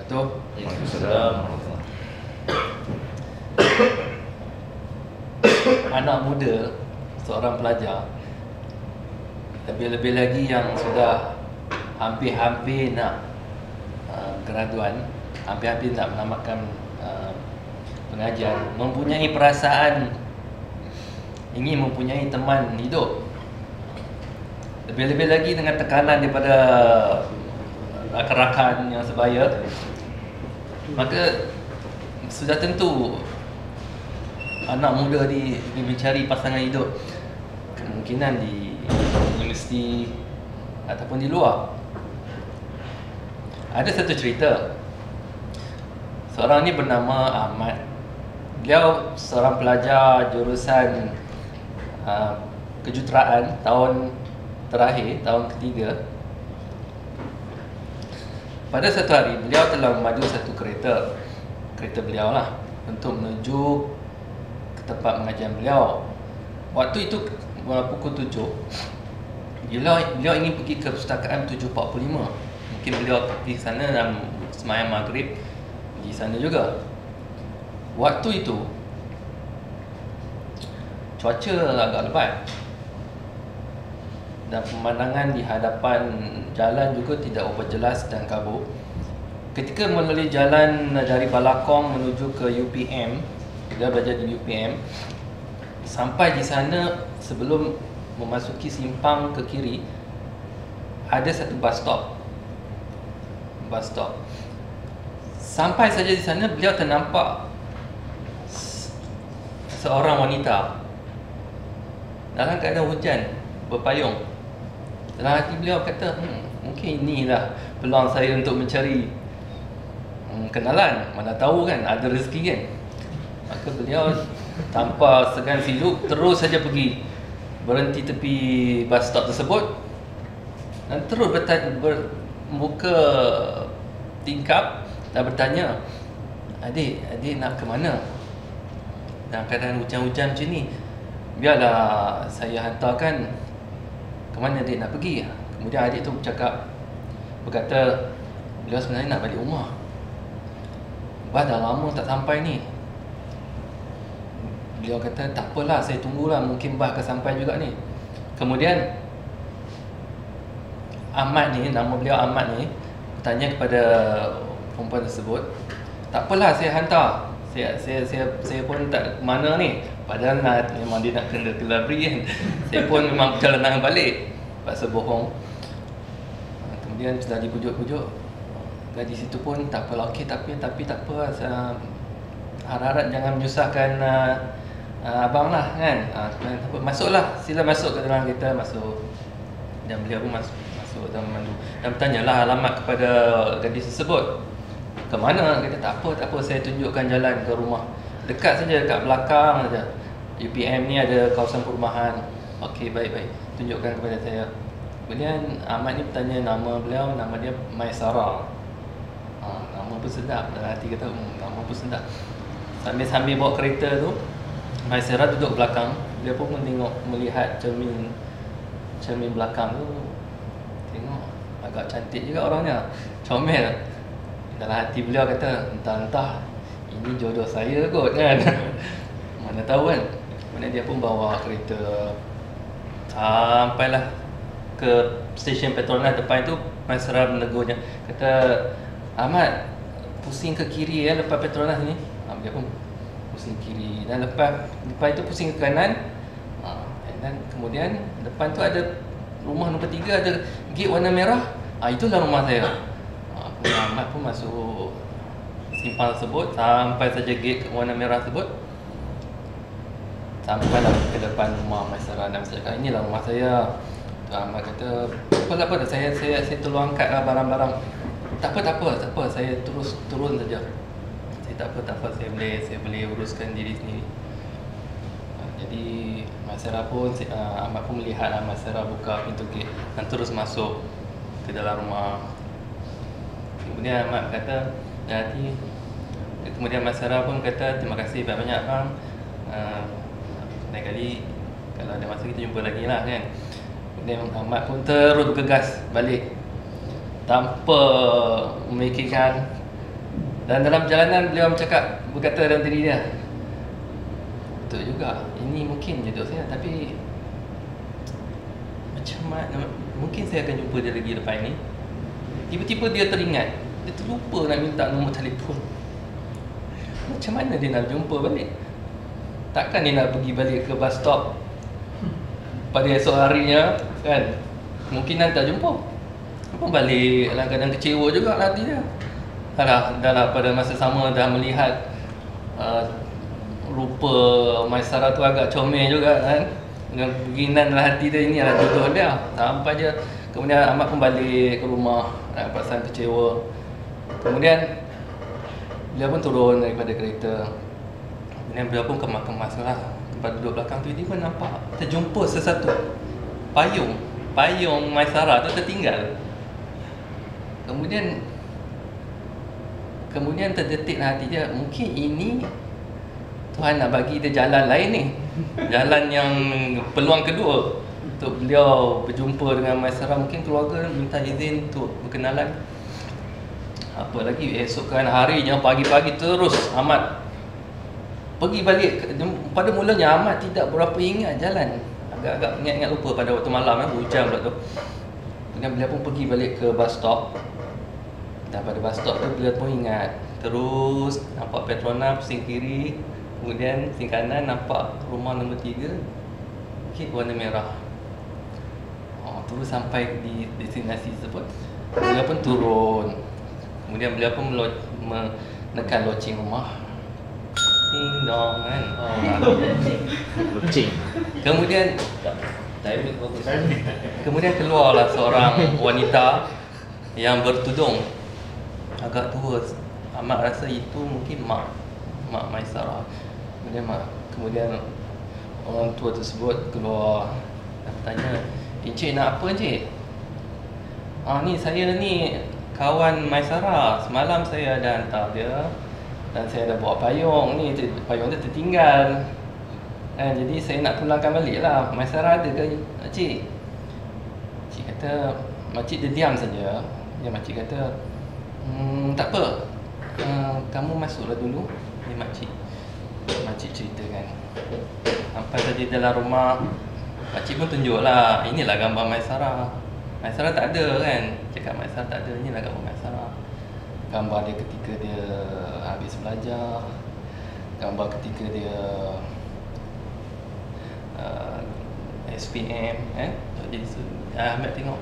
wabarakatuh. Waalaikumsalam. Anak muda, seorang pelajar, lebih-lebih lagi yang sudah hampir-hampir nak graduan, hampir-hampir nak menamatkan pengajian, mempunyai perasaan ingin mempunyai teman hidup. Lebih-lebih lagi dengan tekanan daripada rakan-rakan yang sebaya, maka sudah tentu anak muda di mencari pasangan hidup kemungkinan di universiti ataupun di luar. Ada satu cerita, seorang ni bernama Ahmad. Beliau seorang pelajar jurusan kejuruteraan tahun terakhir, tahun ketiga. Pada satu hari beliau telah memadu satu kereta beliau lah untuk menuju ke tempat pengajian beliau. Waktu itu pukul 7. Beliau ingin pergi ke perpustakaan 7.45. Mungkin beliau pergi sana dan sembahyang maghrib di sana juga. Waktu itu cuaca agak lebat dan pemandangan di hadapan jalan juga tidak berapa jelas dan kabut. Ketika melalui jalan dari Balakong menuju ke UPM, dia belajar di UPM, sampai di sana sebelum memasuki simpang ke kiri ada satu bus stop. Sampai saja di sana beliau ternampak seorang wanita dalam keadaan hujan, berpayung. Dalam hati beliau kata, mungkin inilah peluang saya untuk mencari kenalan. Mana tahu kan, ada rezeki kan. Maka beliau tanpa segan silu terus saja pergi, berhenti tepi bus stop tersebut dan terus membuka tingkap dan bertanya, adik nak ke mana? Dalam keadaan hujan-hujan macam ni, biarlah saya hantarkan. Ke mana adik nak pergi? Kemudian adik tu berkata, beliau sebenarnya nak balik rumah. Bah, dah lama tak sampai ni. Beliau kata, tak apalah, saya tunggulah, mungkin bah akan sampai juga ni. Kemudian Ahmad ni, nama beliau Ahmad ni, bertanya kepada perempuan tersebut, tak apalah, saya hantar. Saya pun tak ke mana ni. Padahal memang dia nak kena kelabri kan. Saya pun memang perjalanan balik, paksa bohong. Kemudian setelah dipujuk-pujuk, gadis itu pun tak apalah, okey, tapi tak apa, harap-harap jangan menyusahkan abang lah kan. Masuklah, sila masuk ke dalam kereta, masuk. Dan beliau pun masuk dalam mandu dan bertanyalah alamat kepada gadis tersebut. Ke mana? Kata tak apa, saya tunjukkan jalan ke rumah. Dekat saja, dekat belakang saja. UPM ni ada kawasan perumahan. Okey, baik. Tunjukkan kepada saya. Kemudian Ahmad ni bertanya nama beliau, nama dia Maisarah. Nama pun sedap. Dalam hati kata, nama pun sedap. Sambil bawa kereta tu, Maisarah duduk belakang. Dia pun melihat cermin belakang tu. Tengok, agak cantik juga orangnya. Comel. Dalam hati beliau kata, entah ini jodoh saya kot kan. Mana tahu kan. Kemudian dia pun bawa kereta sampailah ke stesen Petronas depan itu. Maisarah menegurnya, kata, Ahmad, pusing ke kiri ya lepas Petronas ni. Dia pun pusing kiri, dan lepas itu pusing ke kanan. Dan kemudian depan tu ada rumah nombor 3, ada gate warna merah. Itulah rumah saya. Ahmad pun masuk simpang tersebut, sampai saja gate warna merah tersebut, sampailah ke depan rumah Maisarah dan cakap, inilah rumah saya. Ahmad kata, apa saya tolong angkatlah barang-barang. Tak apa, saya terus turun saja. Saya tak apa, saya boleh uruskan diri sendiri. Jadi Maisarah pun, Ahmad pun melihat Maisarah buka pintu gate dan terus masuk ke dalam rumah. Kemudian Ahmad kata, kemudian Maisarah pun kata, terima kasih banyak bang. Lain kali kalau ada masa kita jumpa lagi lah kan. Kemudian Ahmad pun terus bergegas balik tanpa memikirkan Dan dalam perjalanan beliau berkata dalam diri dia, betul juga, ini mungkin jodoh saya, tapi macam mana mungkin saya akan jumpa dia lagi lepas ni. Tiba-tiba dia teringat, dia terlupa nak minta nombor telefon. Macam mana dia nak jumpa balik? Takkan dia nak pergi balik ke bus stop pada esok harinya kan? Mungkinan tak jumpa. Apa balik dalam keadaan kecewa juga lah hati dia. Dah pada masa sama dah melihat rupa Maisarah tu agak comel juga kan. Dengan keinginan dalam hati dia, ini adalah jodoh dia. Sampai je kemudian Ahmad pun balik ke rumah dengan perasaan kecewa. Kemudian beliau pun turun daripada kereta. Kemudian beliau pun kemas-kemas lah, tempat duduk belakang. Tiba-tiba nampak terjumpa sesuatu. Payung Maisarah tu tertinggal. Kemudian terdetik hati dia, mungkin ini Tuhan nak bagi dia jalan lain ni. Jalan yang peluang kedua untuk beliau berjumpa dengan Maisarah. Mungkin keluarga minta izin untuk berkenalan. Apa lagi, esokan harinya pagi-pagi terus Ahmad pergi balik. Pada mulanya Ahmad tidak berapa ingat jalan. Agak-agak ingat-ingat lupa pada waktu malam, hujan pula tu. Kemudian beliau pun pergi balik ke bus stop. Dan pada bus stop tu beliau pun ingat, terus nampak Petronas pusing kiri, kemudian pusing kanan nampak rumah nombor 3 warna merah. Terus sampai di destinasi tersebut, beliau pun turun. Kemudian beliau pun menekan loceng rumah. Ding dong kan. Loceng. Kemudian keluarlah seorang wanita yang bertudung, agak tua. Ahmad rasa itu mungkin mak Maisarah. Kemudian orang tua tersebut keluar dan bertanya, "Encik nak apa encik?" Ni saya ni kawan Maisarah. Semalam saya ada hantar dia dan saya dah bawa payung ni. Payung dia tertinggal. Jadi saya nak pulangkan balik lah. Maisarah ada ke encik? Cik kata, makcik dia diam saja. Makcik kata, tak apa, kamu masuklah dulu. Ni makcik ceritakan. Sampai tadi dalam rumah, makcik pun tunjuklah, inilah gambar Maisarah. Maisarah tak ada kan? Cakap Maisarah tak ada, inilah gambar Maisarah. Gambar dia ketika dia habis belajar, gambar ketika dia SPM jadi Ahmad tengok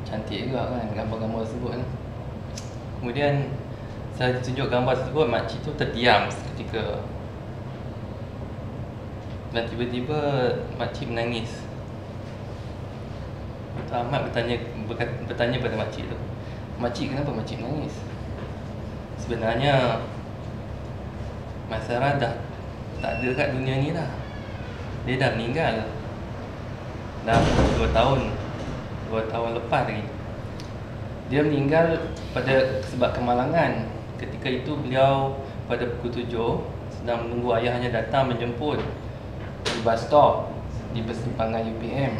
cantik juga kan gambar-gambar tersebut kan. Kemudian saya tunjuk gambar tersebut, makcik tu terdiam seketika dan tiba-tiba makcik menangis. Ahmad bertanya pada makcik tu, "Makcik, kenapa makcik menangis?" Sebenarnya Maisarah dah tak ada kat dunia ni dah. Dia dah meninggal. Dah 2 tahun lepas lagi. Dia meninggal sebab kemalangan. Ketika itu beliau pada pukul 7 sedang menunggu ayahnya datang menjemput di bus stop di persimpangan UPM.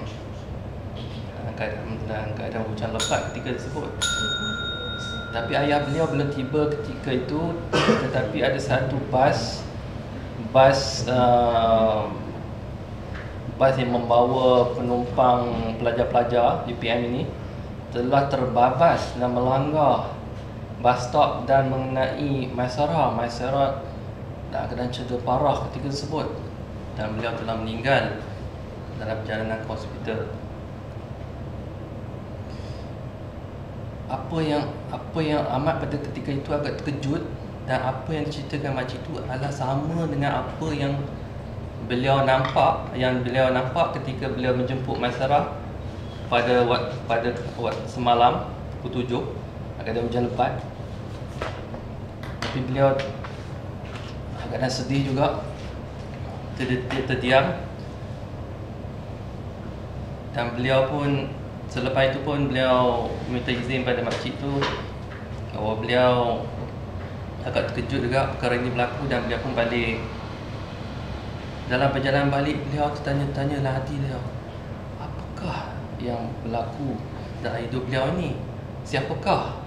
Dalam keadaan hujan lebat ketika tersebut. Tapi ayah beliau belum tiba ketika itu, tetapi ada satu bas yang membawa penumpang pelajar-pelajar UPM ini telah terbabas dan melanggar bus stop dan mengenai Maisarah. Maisarah dalam keadaan cedera parah ketika tersebut dan beliau telah meninggal dalam perjalanan ke hospital. Apa yang Ahmad pada ketika itu agak terkejut, dan apa yang diceritakan makcik itu adalah sama dengan apa yang beliau nampak ketika beliau menjemput Maisarah pada semalam pukul 7 ada hujan lebat. Tapi beliau agak sedih juga, terdiam, dan beliau pun selepas itu pun beliau minta izin pada makcik tu bahawa beliau agak terkejut juga perkara ini berlaku, dan beliau pun balik. Dalam perjalanan balik, beliau tertanya-tanyalah hati beliau, apakah yang berlaku dalam hidup beliau ini? Siapakah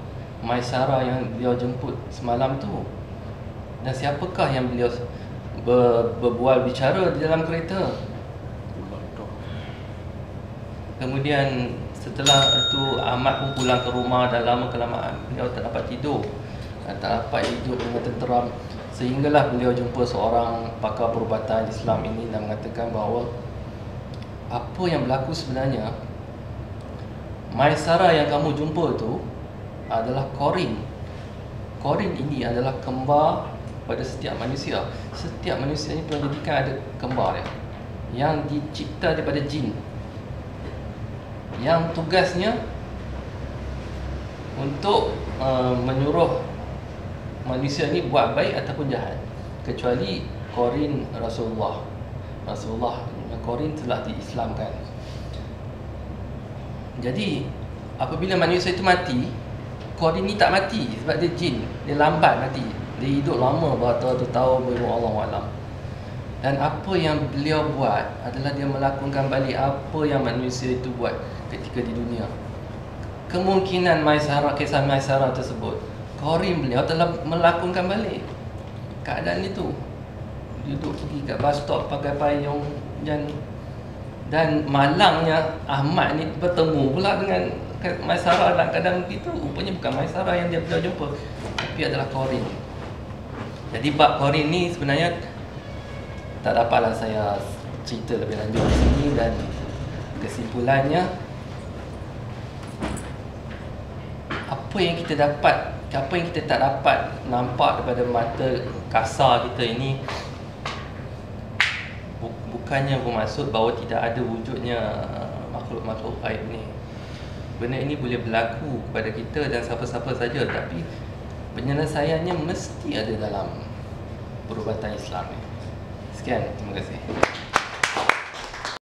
Maisarah yang beliau jemput semalam tu? Dan siapakah yang beliau berbual bicara di dalam kereta? Kemudian setelah itu Ahmad pun pulang ke rumah, dah lama kelamaan beliau tak dapat tidur, tak dapat hidup dengan tenteram. Sehinggalah beliau jumpa seorang pakar perubatan Islam ini dan mengatakan bahawa apa yang berlaku sebenarnya, Maisarah yang kamu jumpa tu adalah Qarin. Qarin ini adalah kembar pada setiap manusia. Setiap manusia ini Tuhan jadikan ada kembar dia, yang dicipta daripada jin, yang tugasnya untuk menyuruh manusia ni buat baik ataupun jahat, kecuali Qarin Rasulullah. Qarin telah diislamkan. Jadi apabila manusia itu mati, Qarin ni tak mati sebab dia jin, dia lambat mati. Dia hidup lama beratus-ratus tahun, Allahualam. Dan apa yang beliau buat adalah dia melakonkan balik apa yang manusia itu buat ketika di dunia. Kemungkinan kisah Maisarah tersebut, Qarin beliau telah melakonkan balik keadaan itu. Duduk pergi kat bus stop pakai payung, dan malangnya Ahmad ni bertemu pula dengan Maisarah dalam keadaan begitu. Rupanya bukan Maisarah yang dia beliau jumpa, tapi adalah Qarin. Jadi bab Qarin ni sebenarnya tak dapatlah saya cerita lebih lanjut di sini, dan kesimpulannya apa yang kita tak dapat nampak daripada mata kasar kita ini bukannya bermaksud bahawa tidak ada wujudnya makhluk-makhluk gaib ni. Benda ini boleh berlaku kepada kita dan siapa-siapa saja, tapi penyelesaiannya mesti ada dalam perubatan Islam ni. Sekian, terima kasih.